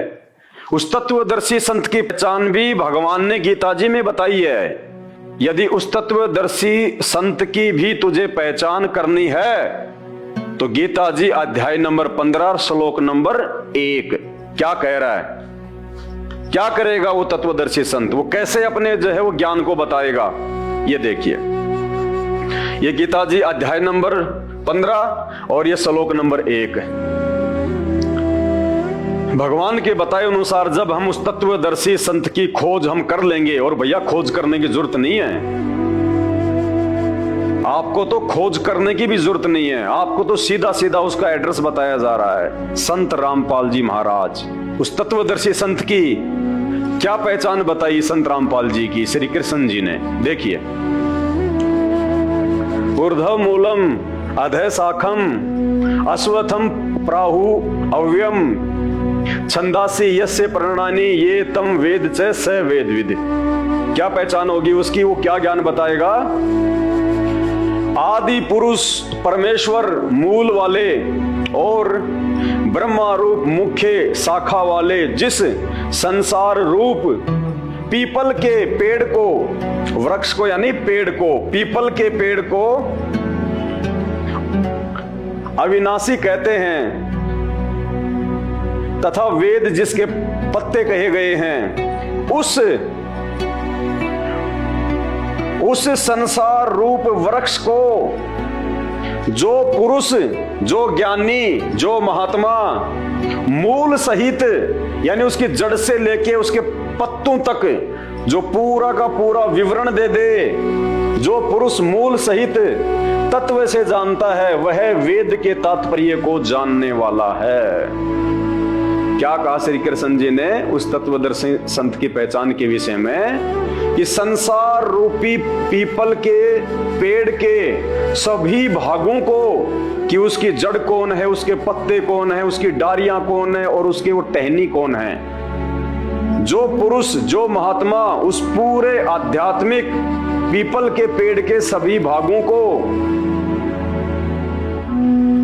उस तत्वदर्शी संत की पहचान भी भगवान ने गीता जी में बताई है। यदि उस तत्वदर्शी संत की भी तुझे पहचान करनी है तो गीता जी अध्याय नंबर 15 श्लोक नंबर 1 क्या कह रहा है? क्या करेगा वो तत्वदर्शी संत? वो कैसे अपने जो है वो ज्ञान को बताएगा? ये देखिए, ये गीता जी अध्याय नंबर 15 और ये श्लोक नंबर 1। भगवान के बताए अनुसार जब हम उस तत्वदर्शी संत की खोज हम कर लेंगे, और भैया खोज करने की जरूरत नहीं है, आपको तो खोज करने की भी जरूरत नहीं है, आपको तो सीधा सीधा उसका एड्रेस बताया जा रहा है। संत रामपाल जी महाराज, उस तत्वदर्शी संत की क्या पहचान बताई संत रामपाल जी की श्री कृष्ण जी ने? देखिए, ऊर्ध्व मूलम अधः शाखम अश्वत्थम प्राहु अव्ययम छंदासी यस्य प्रणानी ये तम वेद च स वेद विद। क्या पहचान होगी उसकी? वो क्या ज्ञान बताएगा? आदि पुरुष परमेश्वर मूल वाले और ब्रह्मा रूप मुख्य शाखा वाले जिस संसार रूप पीपल के पेड़ को, वृक्ष को यानी पेड़ को, पीपल के पेड़ को अविनाशी कहते हैं, तथा वेद जिसके पत्ते कहे गए हैं, उस संसार रूप वृक्ष को जो पुरुष, जो ज्ञानी, जो महात्मा मूल सहित यानी उसकी जड़ से लेके उसके पत्तों तक जो पूरा का पूरा विवरण दे दे, जो पुरुष मूल सहित तत्व से जानता है, वह वेद के तात्पर्य को जानने वाला है। क्या कहा श्री कृष्ण जी ने उस तत्वदर्शी संत की पहचान के विषय में? कि संसार रूपी पीपल के पेड़ के सभी भागों को, कि उसकी जड़ कौन है, उसके पत्ते कौन है, उसकी डारियां कौन है और उसके वो टहनी कौन है, जो पुरुष, जो महात्मा उस पूरे आध्यात्मिक पीपल के पेड़ के सभी भागों को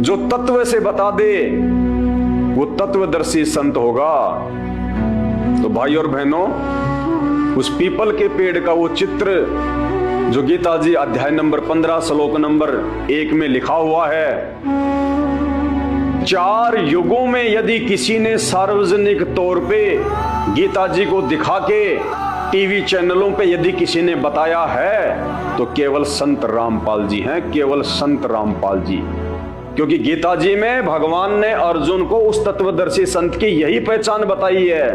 जो तत्व से बता दे, वो तत्वदर्शी संत होगा। तो भाई और बहनों, उस पीपल के पेड़ का वो चित्र जो गीता जी अध्याय नंबर 15 श्लोक नंबर 1 में लिखा हुआ है, 4 युगों में यदि किसी ने सार्वजनिक तौर पे गीता जी को दिखा के टीवी चैनलों पे यदि किसी ने बताया है तो केवल संत रामपाल जी हैं, केवल संत रामपाल जी। क्योंकि गीता जी में भगवान ने अर्जुन को उस तत्वदर्शी संत की यही पहचान बताई है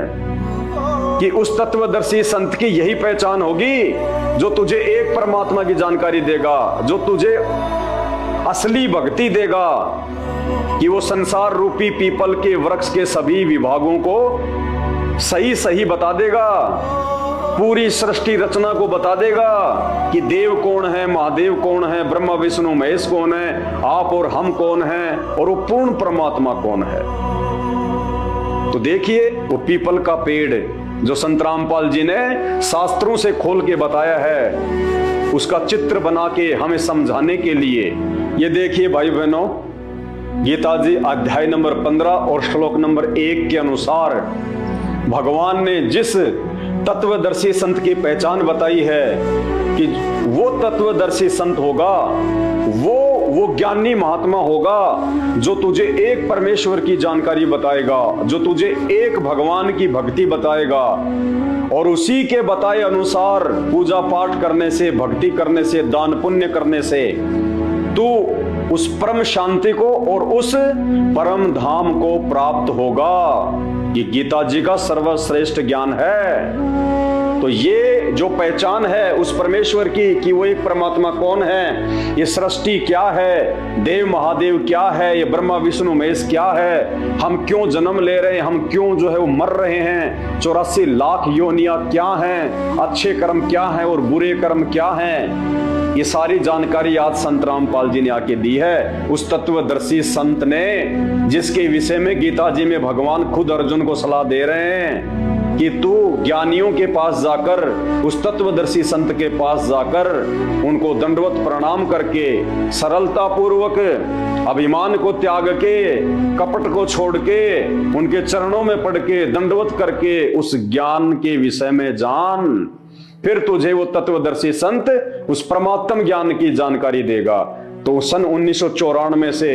कि उस तत्वदर्शी संत की यही पहचान होगी जो तुझे एक परमात्मा की जानकारी देगा, जो तुझे असली भक्ति देगा, कि वो संसार रूपी पीपल के वृक्ष के सभी विभागों को सही सही बता देगा, पूरी सृष्टि रचना को बता देगा कि देव कौन है, महादेव कौन है, ब्रह्मा विष्णु महेश कौन है, आप और हम कौन हैं, और वो पूर्ण परमात्मा कौन है। तो देखिए, वो पीपल का पेड़ जो संत रामपाल जी ने शास्त्रों से खोल के बताया है, उसका चित्र बना के हमें समझाने के लिए, ये देखिए भाई बहनों, गीता जी अध्याय नंबर 15 और श्लोक नंबर 1 के अनुसार भगवान ने जिस तत्वदर्शी संत की पहचान बताई है कि वो तत्वदर्शी संत होगा, वो ज्ञानी महात्मा होगा जो तुझे एक परमेश्वर की जानकारी बताएगा, जो तुझे एक भगवान की भक्ति बताएगा, और उसी के बताए अनुसार पूजा पाठ करने से, भक्ति करने से, दान पुण्य करने से तू उस परम शांति को और उस परम धाम को प्राप्त होगा। ये गीता जी का सर्वश्रेष्ठ ज्ञान है। तो ये जो पहचान है उस परमेश्वर की कि वो एक परमात्मा कौन है, ये सृष्टि क्या है, देव महादेव क्या है, ये ब्रह्मा विष्णु महेश क्या है, हम क्यों जन्म ले रहे हैं, हम क्यों जो है वो मर रहे हैं, 84 लाख योनियां क्या हैं, अच्छे कर्म क्या हैं और बुरे कर्म क्या हैं, ये सारी जानकारी आज संत रामपाल जी ने आके दी है। उस तत्वदर्शी संत ने जिसके विषय में गीता जी में भगवान खुद अर्जुन को सलाह दे रहे हैं कि तू ज्ञानियों के पास जाकर, उस तत्वदर्शी संत के पास जाकर उनको दंडवत प्रणाम करके, सरलता पूर्वक अभिमान को त्याग के, कपट को छोड़ के, उनके चरणों में पड़ के, दंडवत करके उस ज्ञान के विषय में जान, फिर तुझे वो तत्वदर्शी संत उस परमात्म ज्ञान की जानकारी देगा। तो सन 1994 से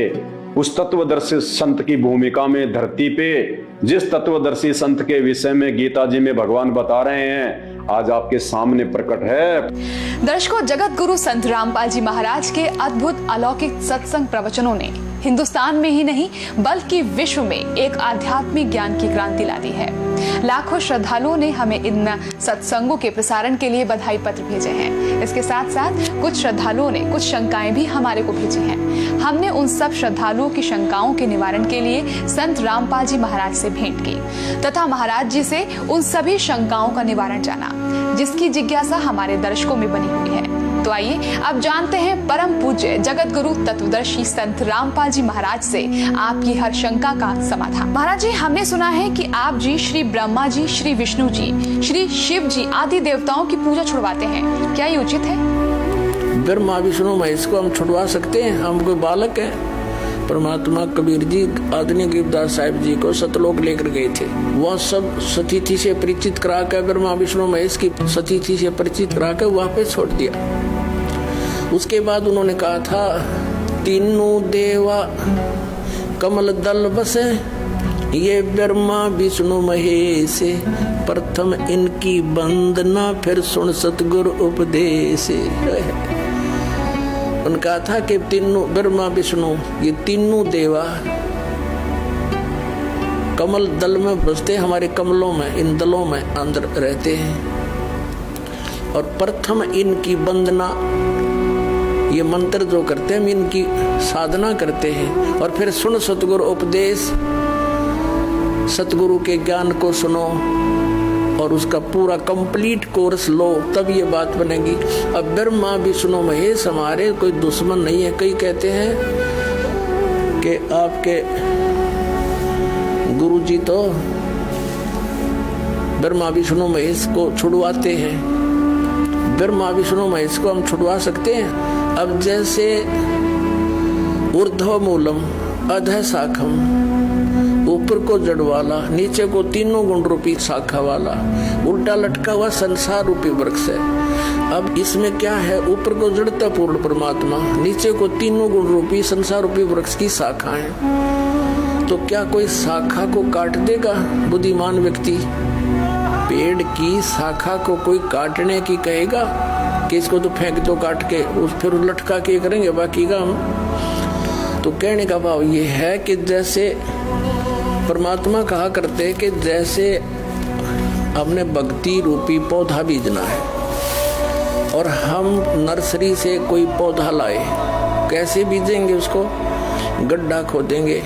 उस तत्वदर्शी संत की भूमिका में धरती पे जिस तत्वदर्शी संत के विषय में गीता जी में भगवान बता रहे हैं, आज आपके सामने प्रकट है। दर्शकों, जगत गुरु संत रामपाल जी महाराज के अद्भुत अलौकिक सत्संग प्रवचनों ने हिंदुस्तान में ही नहीं बल्कि विश्व में एक आध्यात्मिक ज्ञान की क्रांति ला दी है। लाखों श्रद्धालुओं ने हमें इन सत्संगों के प्रसारण के लिए बधाई पत्र भेजे हैं। इसके साथ साथ कुछ श्रद्धालुओं ने कुछ शंकाएं भी हमारे को भेजी हैं। हमने उन सब श्रद्धालुओं की शंकाओं के निवारण के लिए संत रामपाल जी महाराज से भेंट की तथा महाराज जी से उन सभी शंकाओं का निवारण जाना, जिसकी जिज्ञासा हमारे दर्शकों में बनी हुई है। तो आइए अब जानते हैं परम पूज्य जगत गुरु तत्वदर्शी संत रामपाल जी महाराज से आपकी हर शंका का समाधान। महाराज जी, हमने सुना है कि आप जी श्री ब्रह्मा जी, श्री विष्णु जी, श्री शिव जी आदि देवताओं की पूजा छुड़वाते हैं, क्या ये उचित है? ब्रह्मा विष्णु महेश को हम छुड़वा सकते हैं? हम कोई बालक हैं? परमात्मा कबीर जी आदरणीय गरीबदास साहिब जी को सतलोक लेकर गए थे। वह सब सतीथि से परिचित करा कर, ब्रह्मा विष्णु महेश की सतीथि से परिचित करा कर वहां पे छोड़ दिया। उसके बाद उन्होंने कहा था, तीनों देवा कमल दल बसे, ये ब्रह्मा विष्णु महेश, प्रथम इनकी वंदना फिर सुन सतगुरु उपदेश। उनका था कि तीनों ब्रह्मा विष्णु ये तीनों देवा कमल दल में बसते, हमारे कमलों में, इन दलों में अंदर रहते हैं। और प्रथम इनकी वंदना, ये मंत्र जो करते हैं इनकी साधना करते हैं। और फिर सुन सतगुरु उपदेश, सतगुरु के ज्ञान को सुनो और उसका पूरा कंप्लीट कोर्स लो, तब ये बात बनेगी। अब ब्रह्मा विष्णु महेश हमारे कोई दुश्मन नहीं है। कई कहते हैं कि आपके गुरुजी तो ब्रह्मा विष्णु महेश को छुड़वाते हैं। ब्रह्मा विष्णु महेश को हम छुड़वा सकते हैं। अब जैसे ऊर्ध्व मूलम अधः शाखम, ऊपर को जड़ वाला, नीचे को तीनों गुण रूपी शाखा वाला, उल्टा लटका हुआ संसार रूपी वृक्ष है। अब इसमें क्या है? ऊपर को जड़ता पूर्ण परमात्मा, नीचे को तीनों गुण रूपी संसार रूपी वृक्ष की शाखा है। तो क्या कोई शाखा को काट देगा बुद्धिमान व्यक्ति? पेड़ की शाखा को कोई काटने की कहेगा कि इसको तो फेंक दो काट के, उस फिर लटका के करेंगे बाकी का हम। तो कहने का भाव ये है कि जैसे परमात्मा कहा करते कि जैसे हमने भक्ति रूपी पौधा बीजना है और हम नर्सरी से कोई पौधा लाए, कैसे बीजेंगे? उसको गड्ढा खोदेंगे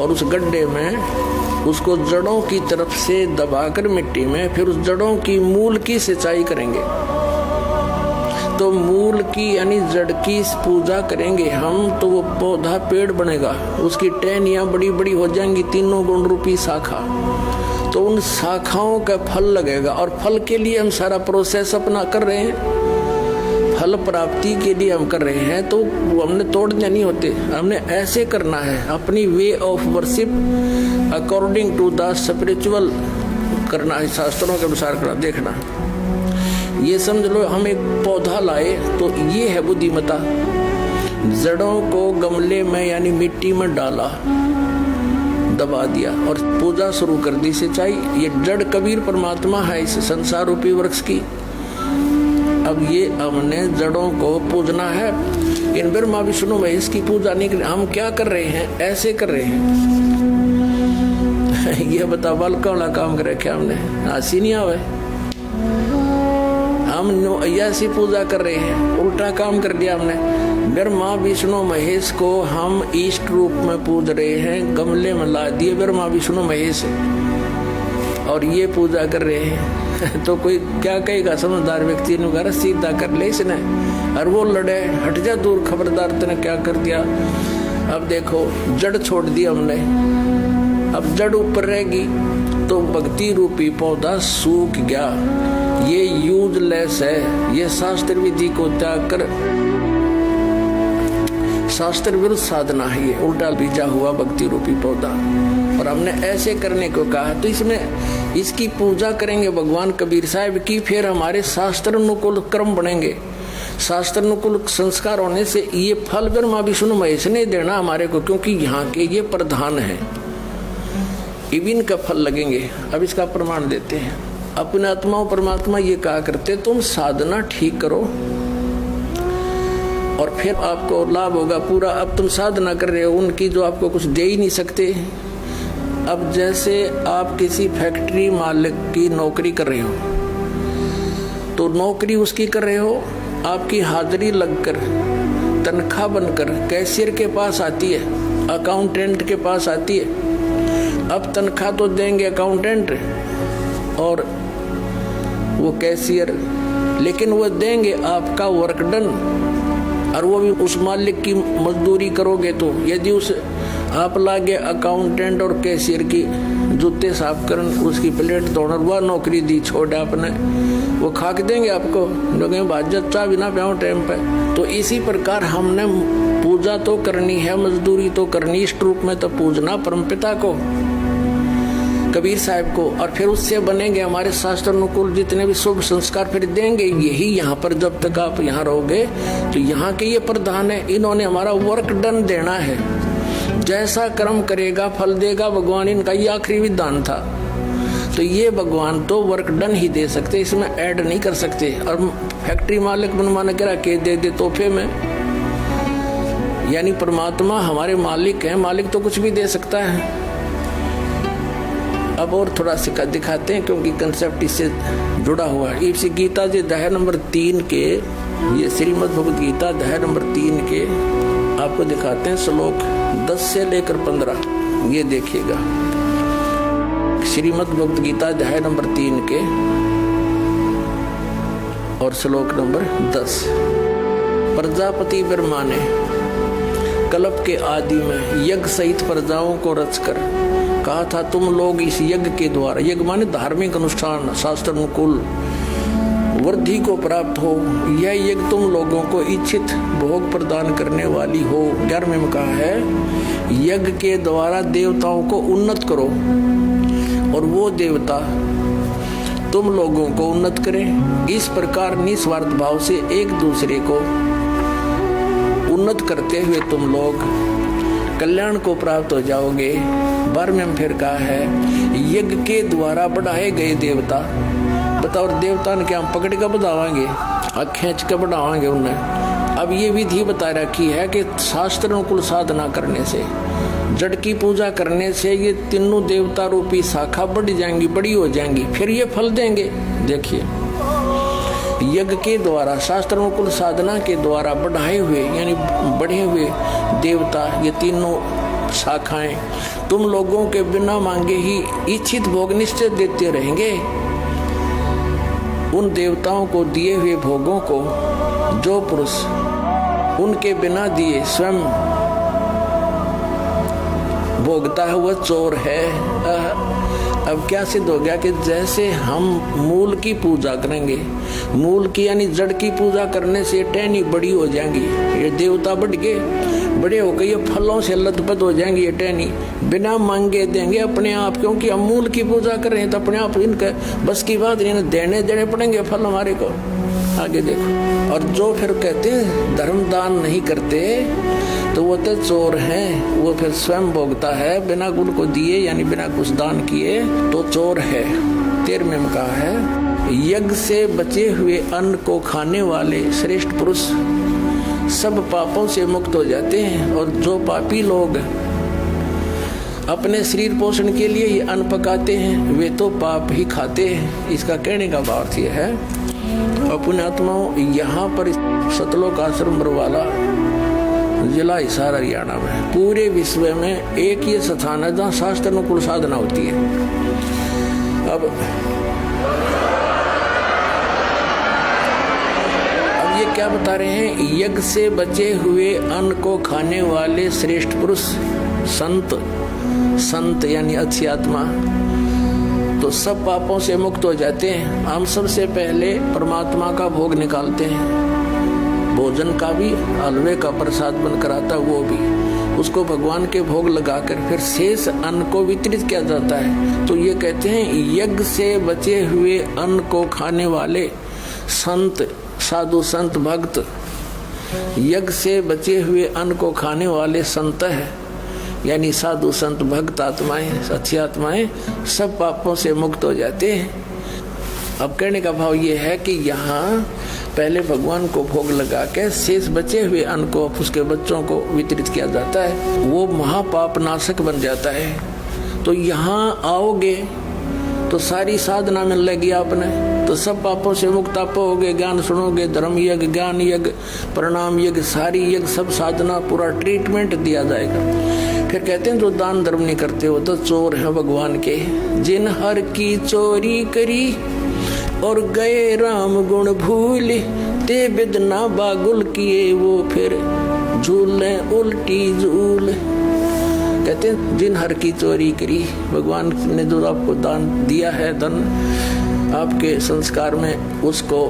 और उस गड्ढे में उसको जड़ों की तरफ से दबाकर मिट्टी में, फिर उस जड़ों की मूल की सिंचाई करेंगे। तो मूल की यानी जड़ की पूजा करेंगे हम, तो वो पौधा पेड़ बनेगा, उसकी टहनियां बड़ी बड़ी हो जाएंगी, तीनों गुण रूपी शाखा। तो उन शाखाओं का फल लगेगा और फल के लिए हम सारा प्रोसेस अपना कर रहे हैं, फल प्राप्ति के लिए हम कर रहे हैं। तो हमने तोड़ने नहीं होते, हमने ऐसे करना है, अपनी way of worship according to the spiritual करना है, शास्त्रों के अनुसार करना। देखना, ये समझ लो हम एक पौधा लाए तो ये है बुद्धिमता। जड़ों को गमले में यानी मिट्टी में डाला, दबा दिया और पूजा शुरू कर दी, सिंचाई। ये जड़ कबीर परमात्मा है इस संसार रूपी वृक्ष की। अब ये हमने जड़ों को पूजना है। इन ब्रह्मा विष्णु महेश की पूजा नहीं कर, हम क्या कर रहे हैं? ऐसे कर रहे हैं। ये बता बालका वाला काम करे क्या हमने? हंसी नहीं आवे। हम ऐसी पूजा कर रहे हैं, उल्टा काम कर दिया हमने। ब्रह्मा विष्णु महेश को हम इष्ट रूप में पूज रहे हैं, गमले में ला दिए ब्रह्मा विष्णु महेश और ये पूजा कर रहे हैं। तो कोई क्या कहेगा? समझदार व्यक्ति ने कहा सीधा कर ले इसने, और वो लड़े, हट जा दूर, खबरदार तूने क्या कर दिया। अब देखो जड़ छोड़ दी हमने, अब जड़ ऊपर रहेगी तो भक्ति रूपी पौधा सूख गया, ये यूजलेस है। ये शास्त्र विधि को त्याग कर शास्त्र विरुद्ध साधना है, ये उल्टा बीजा हुआ भक्ति रूपी पौधा। और हमने ऐसे करने को कहा, तो इसमें इसकी पूजा करेंगे भगवान कबीर साहब की, फिर हमारे शास्त्र अनुकूल कर्म बनेंगे। शास्त्र अनुकूल संस्कार होने से ये फल ब्रह्मा विष्णु महेश ने देना हमारे को, क्योंकि यहाँ के ये प्रधान है, इबिन का फल लगेंगे। अब इसका प्रमाण देते हैं। अपने आत्मा परमात्मा ये कहा करते, तुम साधना ठीक करो और फिर आपको लाभ होगा पूरा। अब तुम साधना कर रहे हो उनकी जो आपको कुछ दे ही नहीं सकते। अब जैसे आप किसी फैक्ट्री मालिक की नौकरी कर रहे हो, तो नौकरी उसकी कर रहे हो, आपकी हाजिरी लगकर तनख्वाह बनकर कैशियर के पास आती है, अकाउंटेंट के पास आती है। अब तनख्वाह तो देंगे अकाउंटेंट और वो कैशियर, लेकिन वो देंगे आपका वर्क डन, और वो भी उस मालिक की मजदूरी करोगे। तो यदि उस आप लागे अकाउंटेंट और कैशियर की जूते साफ करन, उसकी प्लेट धोना, वह नौकरी दी छोड़ आपने, वो खा के देंगे आपको, भाजत चाह बिना प्याओ टाइम पे। तो इसी प्रकार हमने पूजा तो करनी है, मजदूरी तो करनी, इष्ट रूप में तो पूजना परमपिता को, कबीर साहब को, और फिर उससे बनेंगे हमारे शास्त्र अनुकूल जितने भी शुभ संस्कार फिर देंगे। यही यहाँ पर जब तक आप यहाँ रहोगे तो यहाँ के ये प्रधान है, इन्होंने हमारा वर्क डन देना है। जैसा कर्म करेगा फल देगा भगवान, इनका ये आखिरी विधान था। तो ये भगवान तो वर्क डन ही दे सकते, इसमें ऐड नहीं कर सकते। और फैक्ट्री मालिक बनवाना कह के दे तोहफे में, यानी परमात्मा हमारे मालिक हैं, मालिक तो कुछ भी दे सकता है। अब और थोड़ा सा दिखाते हैं, क्योंकि कंसेप्ट इससे जुड़ा हुआ है। इसी गीता जी अध्याय नंबर 3 के, ये श्रीमद् भगवद गीता अध्याय नंबर 3 के आपको दिखाते हैं श्लोक 10 से लेकर 15। ये देखिएगा, श्रीमद् भगवद गीता अध्याय नंबर 3 के और श्लोक नंबर 10। प्रजापति ब्रह्मा ने कल्प के आदि में यज्ञ सहित प्रजाओं को रचकर कहा था, तुम लोग इस यज्ञ के द्वारा, यज्ञ माने धार्मिक अनुष्ठान, शास्त्र अनुकूल वृद्धि को प्राप्त हो। यह यज्ञ तुम लोगों को इच्छित भोग प्रदान करने वाली हो। 11वें में कहा है, यज्ञ के द्वारा देवताओं को उन्नत करो और वो देवता तुम लोगों को उन्नत करें। इस प्रकार निस्वार्थ भाव से एक दूसरे को उन्नत करते हुए तुम लोग कल्याण को प्राप्त हो जाओगे। 12वें में फिर कहा है, यज्ञ के द्वारा बढ़ाए गए देवता, बताओ देवता ने क्या हम पकड़ कर बढ़ावांगे, खींच कर बढ़ावांगे उन्हें। अब ये विधि बता रखी है कि शास्त्र अनुकूल साधना करने से, जड़ की पूजा करने से ये तीनों देवता रूपी शाखा बढ़ जाएंगी, बड़ी हो जाएंगी, फिर ये फल देंगे। देखिए, यज्ञ के द्वारा शास्त्र अनुकूल साधना के द्वारा बढ़ाए हुए यानी बढ़े हुए देवता, ये तीनों शाखाएं तुम लोगों के बिना मांगे ही इच्छित भोग निश्चित देते रहेंगे। उन देवताओं को दिए हुए भोगों को जो पुरुष उनके बिना दिए स्वयं भोगता है वह चोर है। अब क्या सिद्ध हो गया कि जैसे हम मूल की पूजा करेंगे, मूल की यानी जड़ की पूजा करने से टहनी बड़ी हो जाएंगी, ये देवता बढ़ गए, बड़े होकर ये फलों से लथपथ हो जाएंगे, ये टहनी बिना मांगे देंगे अपने आप, क्योंकि हम मूल की पूजा कर रहे हैं तो अपने आप इनका बस की बात नहीं, देने पड़ेंगे फल हमारे को। आगे देखो, और जो फिर कहते हैं धर्म दान नहीं करते तो वो तो चोर हैं, वो फिर स्वयं भोगता है बिना गुण को दिए यानी बिना कुछ दान किए तो चोर है। 13वें में कहा है, यज्ञ से बचे हुए अन्न को खाने वाले श्रेष्ठ पुरुष सब पापों से मुक्त हो जाते हैं, और जो पापी लोग अपने शरीर पोषण के लिए ये अन्न पकाते हैं वे तो पाप ही खाते हैं। इसका कहने का भाव यह है, अपने आत्माओं यहाँ पर सतलोक आश्रम बरवाला जिला हिसार हरियाणा में पूरे विश्व में एक ये स्थान है जहाँ शास्त्र अनुकूल साधना होती है। अब ये क्या बता रहे हैं, यज्ञ से बचे हुए अन्न को खाने वाले श्रेष्ठ पुरुष संत यानी अच्छी आत्मा तो सब पापों से मुक्त हो जाते हैं। हम सबसे पहले परमात्मा का भोग निकालते हैं, भोजन का भी, हलवे का प्रसाद बनकर आता वो भी, उसको भगवान के भोग लगाकर फिर शेष अन्न को वितरित किया जाता है। तो ये कहते हैं यज्ञ से बचे हुए अन्न को खाने वाले संत, साधु संत भक्त, यज्ञ से बचे हुए अन्न को खाने वाले संत है, यानी साधु संत भक्त आत्माएं, अच्छी आत्माएं सब पापों से मुक्त हो जाते हैं। अब कहने का भाव ये है कि यहाँ पहले भगवान को भोग लगा के शेष बचे हुए अन्न को उसके बच्चों को वितरित किया जाता है, वो महापाप नाशक बन जाता है। तो यहाँ आओगे तो सारी साधना मिल लेगी आपने, तो सब पापों से मुक्त आप होगे। ज्ञान सुनोगे, धर्म यज्ञ, ज्ञान यज्ञ, प्रणाम यज्ञ, सारी यज्ञ, सब साधना, पूरा ट्रीटमेंट दिया जाएगा। फिर कहते हैं जो दान धर्म नहीं करते हो तो चोर है भगवान के। जिन हर की चोरी करी और गए राम गुण भूल, ते बिदना बागुल किए वो फिर झूले उल्टी झूल। कहते हैं जिन हर की चोरी करी, भगवान ने जो आपको दान दिया है, धन आपके संस्कार में, उसको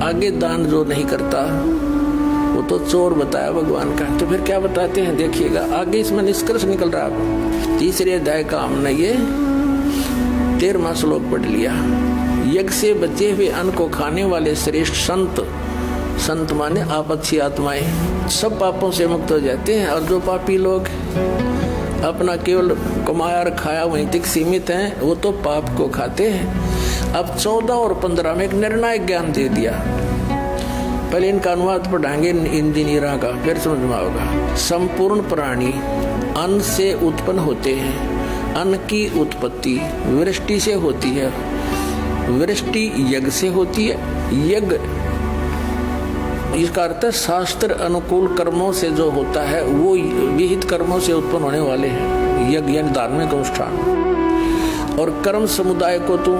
आगे दान जो नहीं करता वो तो चोर बताया भगवान का। तो फिर क्या बताते हैं देखिएगा, आगे इसमें निष्कर्ष निकल रहा है। तीसरे अध्याय का हमने ये 13वां श्लोक पढ़ लिया। यज्ञ से बचे हुए अन्न को खाने वाले श्रेष्ठ संत, संत माने आप अच्छी आत्माएं, सब पापों से मुक्त हो जाते हैं। और जो पापी लोग अपना केवल कमाया और खाया वहीं तक सीमित हैं, वो तो पाप को खाते हैं। अब 14 और 15 में एक निर्णायक ज्ञान दे दिया। पहले इनका अनुवाद पढ़ाएंगे इंजीनियरों का, फिर समझ में आएगा। संपूर्ण प्राणी अन्न से उत्पन्न होते हैं। अन्न की उत्पत्ति वृष्टि से होती है, वृष्टि यज्ञ से होती है। यज्ञ इसका अर्थ है शास्त्र अनुकूल कर्मों से जो होता है वो विहित कर्मों से उत्पन्न होने वाले हैं, यज्ञ यानी धार्मिक अनुष्ठान। और कर्म समुदाय को तो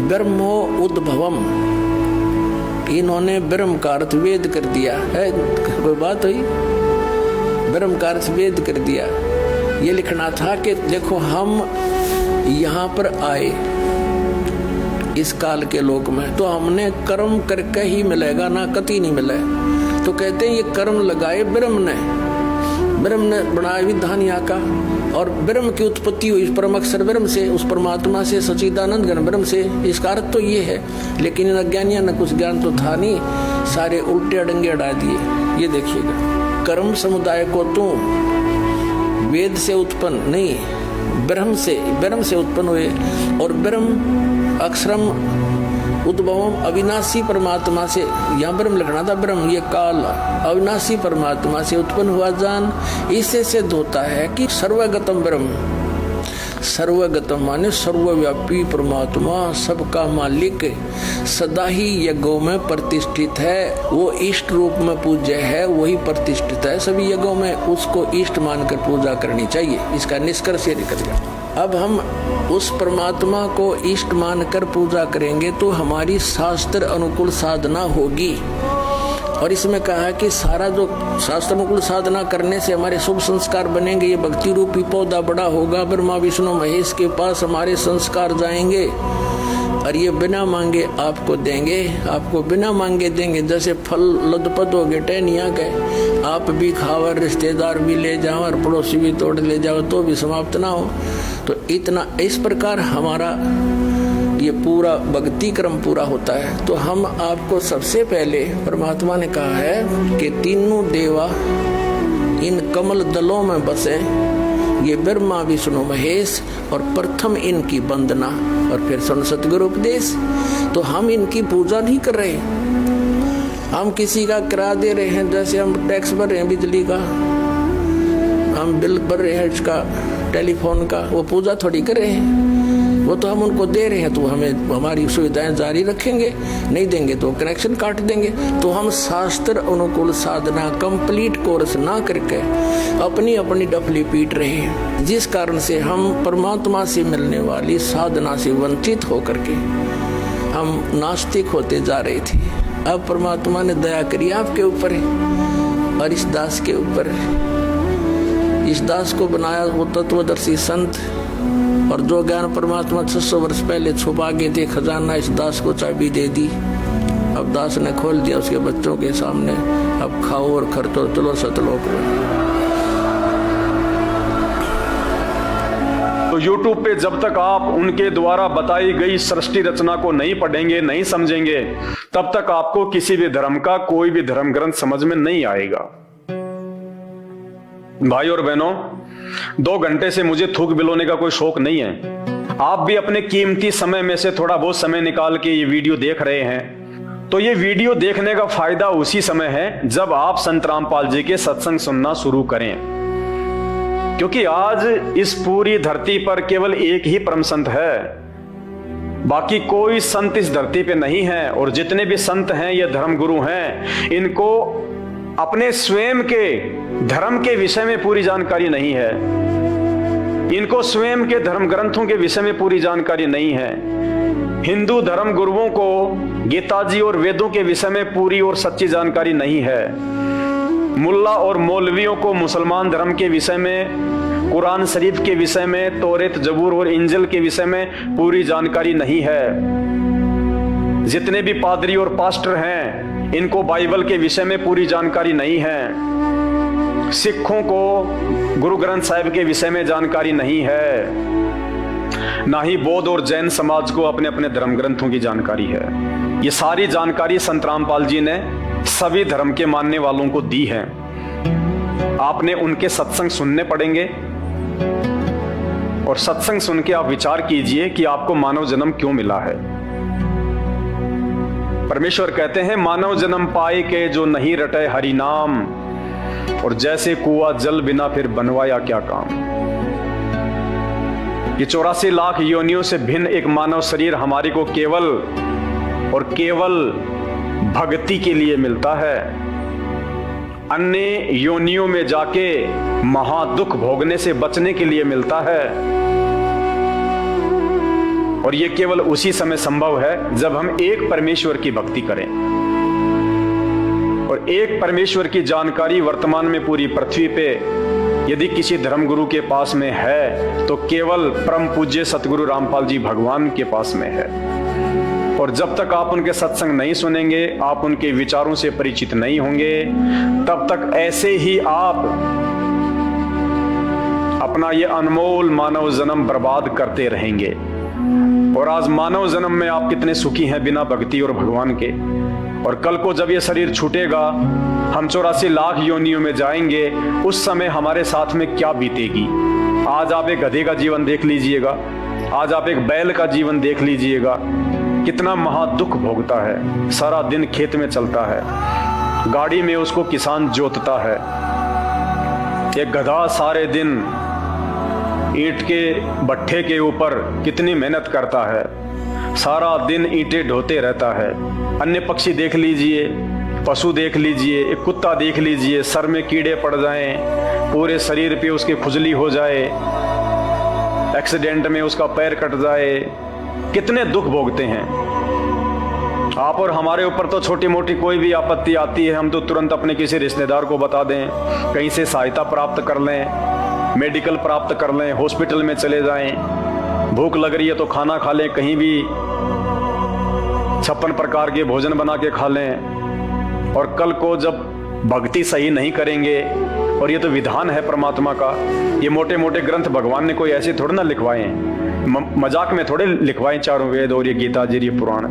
ब्रह्मो उद्भवम, इन्होंने ब्रह्म का अर्थ वेद कर दिया है। कोई बात हुई, ब्रह्म का अर्थ वेद कर दिया। ये लिखना था कि देखो हम यहाँ पर आए इस काल के लोक में, तो हमने कर्म करके ही मिलेगा, ना कति नहीं मिले। तो कहते हैं ये कर्म लगाए ब्रह्म ने बनाया विधान यहाँ का, और ब्रह्म की उत्पत्ति हुई परम अक्षर ब्रह्म से, उस परमात्मा से, सच्चिदानंद घन ब्रह्म से। इसका अर्थ तो ये है, लेकिन इन अज्ञानियों ने कुछ ज्ञान तो था नहीं, सारे उल्टे अडंगे अड़ा दिए। ये देखिएगा, कर्म समुदाय को तो वेद से उत्पन्न नहीं, ब्रह्म से उत्पन्न हुए। और ब्रह्म अक्षरम उद्भवम अविनाशी परमात्मा से, यहाँ ब्रह्म लिखना था, ब्रह्म ये काल अविनाशी परमात्मा से उत्पन्न हुआ जान। इससे सिद्ध होता है कि सर्वगतम ब्रह्म, सर्वगतम माने सर्वव्यापी परमात्मा, सबका मालिक, सदा ही यज्ञों में प्रतिष्ठित है। वो इष्ट रूप में पूज्य है, वही प्रतिष्ठित है। सभी यज्ञों में उसको इष्ट मानकर पूजा करनी चाहिए। इसका निष्कर्ष ये निकल गया। अब हम उस परमात्मा को इष्ट मानकर पूजा करेंगे तो हमारी शास्त्र अनुकूल साधना होगी। और इसमें कहा है कि सारा जो शास्त्र अनुकूल साधना करने से हमारे शुभ संस्कार बनेंगे। ये भक्ति रूपी पौधा बड़ा होगा, ब्रह्मा विष्णु महेश के पास हमारे संस्कार जाएंगे, और ये बिना मांगे आपको देंगे, आपको बिना मांगे देंगे। जैसे फल लदपद हो गए टहनिया के, आप भी खाओ, रिश्तेदार भी ले जाओ, और पड़ोसी भी तोड़ ले जाओ तो भी समाप्त ना हो। तो इतना इस प्रकार हमारा ये पूरा भक्ति क्रम पूरा होता है। तो हम आपको सबसे पहले परमात्मा ने कहा है कि तीनों देवा इन कमल दलों में बसे, ये ब्रह्मा विष्णु महेश, और प्रथम इनकी वंदना और फिर सतगुरु उपदेश। तो हम इनकी पूजा नहीं कर रहे, हम किसी का किराया दे रहे हैं, जैसे हम टैक्स भर रहे हैं बिजली का, हम बिल भर रहे हैं इसका, टेलीफोन का, वो पूजा थोड़ी कर रहे हैं, वो तो हम उनको दे रहे हैं। तो हमें हमारी सुविधाएं जारी रखेंगे, नहीं देंगे तो कनेक्शन काट देंगे। तो हम शास्त्र अनुकूल साधना कंप्लीट कोर्स ना करके अपनी अपनी डफली पीट रहे हैं, जिस कारण से हम परमात्मा से मिलने वाली साधना से वंचित होकर के हम नास्तिक होते जा रहे थे। अब परमात्मा ने दया करी आपके ऊपर और इस दास के ऊपर। इस दास को बनाया वो तत्वदर्शी संत और जो ज्ञान परमात्मा 600 वर्ष पहले छुपा के थे खजाना, इस दास को चाबी दे दी। अब दास ने खोल दिया उसके बच्चों के सामने, अब खाओ और खर्चो, चलो सतलोक में। तो YouTube पे जब तक आप उनके द्वारा बताई गई सृष्टि रचना को नहीं पढ़ेंगे, नहीं समझेंगे, तब तक आपको किसी भी धर्म का कोई भी धर्म ग्रंथ समझ में नहीं आएगा। भाई और बहनों, 2 घंटे से मुझे थूक बिलोने का कोई शौक नहीं है। आप भी अपने कीमती समय में से थोड़ा बहुत समय निकाल के ये वीडियो देख रहे हैं, तो ये वीडियो देखने का फायदा उसी समय है जब आप संत रामपाल जी के सत्संग सुनना शुरू करें। क्योंकि आज इस पूरी धरती पर केवल एक ही परम संत है, बाकी कोई संत इस धरती पे नहीं है। और जितने भी संत हैं, ये धर्म गुरु हैं, इनको अपने स्वयं के धर्म के विषय में पूरी जानकारी नहीं है, इनको स्वयं के धर्म ग्रंथों के विषय में पूरी जानकारी नहीं है। हिंदू धर्म गुरुओं को गीता जी और वेदों के विषय में पूरी और सच्ची जानकारी नहीं है। मुल्ला और मौलवियों को मुसलमान धर्म के विषय में, कुरान शरीफ के विषय में, तौरेत, जबूर और इंजिल के विषय में पूरी जानकारी नहीं है। जितने भी पादरी और पास्टर हैं, इनको बाइबल के विषय में पूरी जानकारी नहीं है। सिखों को गुरु ग्रंथ साहिब के विषय में जानकारी नहीं है। ना ही बौद्ध और जैन समाज को अपने अपने धर्म ग्रंथों की जानकारी है। ये सारी जानकारी संत रामपाल जी ने सभी धर्म के मानने वालों को दी है। आपने उनके सत्संग सुनने पड़ेंगे और सत्संग सुन के आप विचार कीजिए कि आपको मानव जन्म क्यों मिला है। परमेश्वर कहते हैं, मानव जन्म पाए के जो नहीं रटे हरि नाम, और जैसे कुआं जल बिना फिर बनवाया क्या काम। ये 84 लाख योनियों से भिन्न एक मानव शरीर हमारी को केवल और केवल भक्ति के लिए मिलता है। अन्य योनियों में जाके महादुख भोगने से बचने के लिए मिलता है। और ये केवल उसी समय संभव है जब हम एक परमेश्वर की भक्ति करें। और एक परमेश्वर की जानकारी वर्तमान में पूरी पृथ्वी पे यदि किसी धर्मगुरु के पास में है तो केवल परम पूज्य सतगुरु रामपाल जी भगवान के पास में है। और जब तक आप उनके सत्संग नहीं सुनेंगे, आप उनके विचारों से परिचित नहीं होंगे, तब तक ऐसे ही आप अपना ये अनमोल मानव जन्म बर्बाद करते रहेंगे। और आज मानव जन्म में आप कितने सुखी हैं बिना भक्ति और भगवान के। और कल को जब ये शरीर छूटेगा, हम 84 लाख योनियों में जाएंगे, उस समय हमारे साथ में क्या बीतेगी। आज आप एक गधे का जीवन देख लीजिएगा, आज आप एक बैल का जीवन देख लीजिएगा, कितना महादुख भोगता है। सारा दिन खेत में चलता है, गाड़ी में उसको किसान जोतता है। एक गधा सारे दिन ईंट के भट्ठे के ऊपर कितनी मेहनत करता है, सारा दिन ईंटें ढोते रहता है। अन्य पक्षी देख लीजिए, पशु देख लीजिए, एक कुत्ता देख लीजिए, सर में कीड़े पड़ जाएं, पूरे शरीर पे उसके खुजली हो जाए, एक्सीडेंट में उसका पैर कट जाए, कितने दुख भोगते हैं। आप और हमारे ऊपर तो छोटी मोटी कोई भी आपत्ति आती है, हम तो तुरंत अपने किसी रिश्तेदार को बता दें, कहीं से सहायता प्राप्त कर लें, मेडिकल प्राप्त कर लें, हॉस्पिटल में चले जाएं। भूख लग रही है तो खाना खा लें, कहीं भी 56 प्रकार के भोजन बना के खा लें। और कल को जब भक्ति सही नहीं करेंगे, और ये तो विधान है परमात्मा का, ये मोटे मोटे ग्रंथ भगवान ने कोई ऐसे थोड़े ना लिखवाए, मजाक में थोड़े लिखवाए चारों वेद और ये गीता जी, ये पुराण,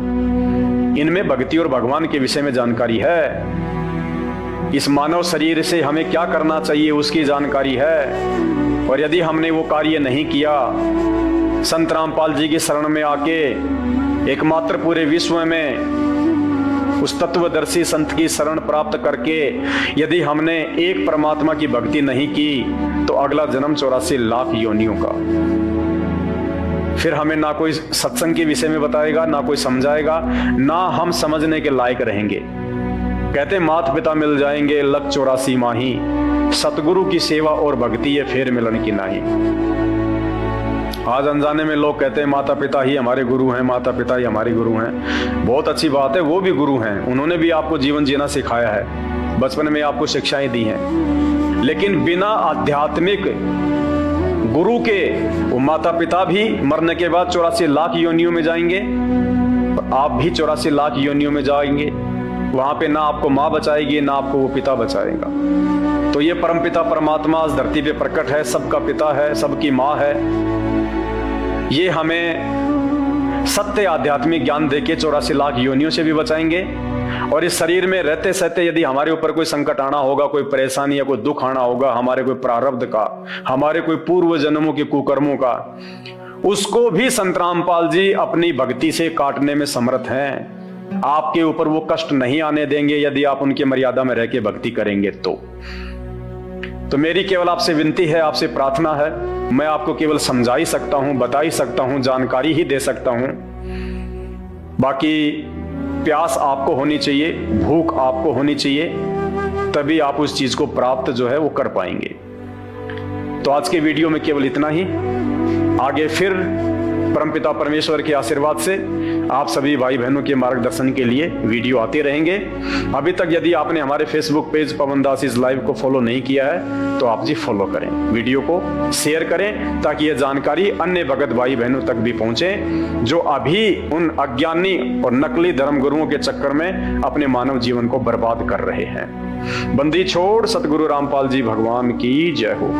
इनमें भक्ति और भगवान के विषय में जानकारी है। इस मानव शरीर से हमें क्या करना चाहिए उसकी जानकारी है। और यदि हमने वो कार्य नहीं किया, संत रामपाल जी की शरण में आके एकमात्र पूरे विश्व में उस तत्वदर्शी संत की शरण प्राप्त करके यदि हमने एक परमात्मा की भक्ति नहीं की, तो अगला जन्म 84 लाख योनियों का। फिर हमें ना कोई सत्संग के विषय में बताएगा, ना कोई समझाएगा, ना हम समझने के लायक रहेंगे। कहते माता पिता मिल जाएंगे लख 84 माही, सतगुरु की सेवा और भक्ति है फेर मिलन की नाही। आज अनजाने में लोग कहते हैं माता पिता ही हमारे गुरु हैं, माता पिता ही हमारे गुरु हैं। बहुत अच्छी बात है, वो भी गुरु हैं, उन्होंने भी आपको जीवन जीना सिखाया है, बचपन में आपको शिक्षाएं दी हैं। लेकिन बिना आध्यात्मिक गुरु के वो माता पिता भी मरने के बाद 84 लाख योनियों में जाएंगे, आप भी 84 लाख योनियों में जाएंगे। वहां पे ना आपको माँ बचाएगी, ना आपको वो पिता बचाएगा। तो ये परम पिता परमात्मा इस धरती पे प्रकट है, सबका पिता है, सबकी माँ है। ये हमें सत्य आध्यात्मिक ज्ञान देके 84 लाख योनियों से भी बचाएंगे। और इस शरीर में रहते सहते यदि हमारे ऊपर कोई संकट आना होगा, कोई परेशानी या कोई दुख आना होगा, हमारे कोई प्रारब्ध का, हमारे कोई पूर्व जन्मों के कुकर्मों का, उसको भी संत रामपाल जी अपनी भक्ति से काटने में समर्थ हैं। आपके ऊपर वो कष्ट नहीं आने देंगे यदि आप उनके मर्यादा में रह के भक्ति करेंगे। तो मेरी केवल आपसे विनती है, आपसे प्रार्थना है, मैं आपको केवल समझा ही सकता हूं, बता ही सकता हूं, जानकारी ही दे सकता हूं। बाकी प्यास आपको होनी चाहिए, भूख आपको होनी चाहिए, तभी आप उस चीज को प्राप्त जो है वो कर पाएंगे। तो आज के वीडियो में केवल इतना ही। आगे फिर परमपिता परमेश्वर के आशीर्वाद से आप सभी भाई बहनों के मार्गदर्शन के लिए वीडियो आते रहेंगे। अभी तक यदि आपने हमारे Facebook page Pawan Das is live को फॉलो नहीं किया है तो आप जी फॉलो करें, वीडियो को शेयर करें, ताकि यह जानकारी अन्य भगत भाई बहनों तक भी पहुंचे जो अभी उन अज्ञानी और नकली धर्म गुरुओं के चक्कर में अपने मानव जीवन को बर्बाद कर रहे हैं। बंदी छोड़ सतगुरु रामपाल जी भगवान की जय हो।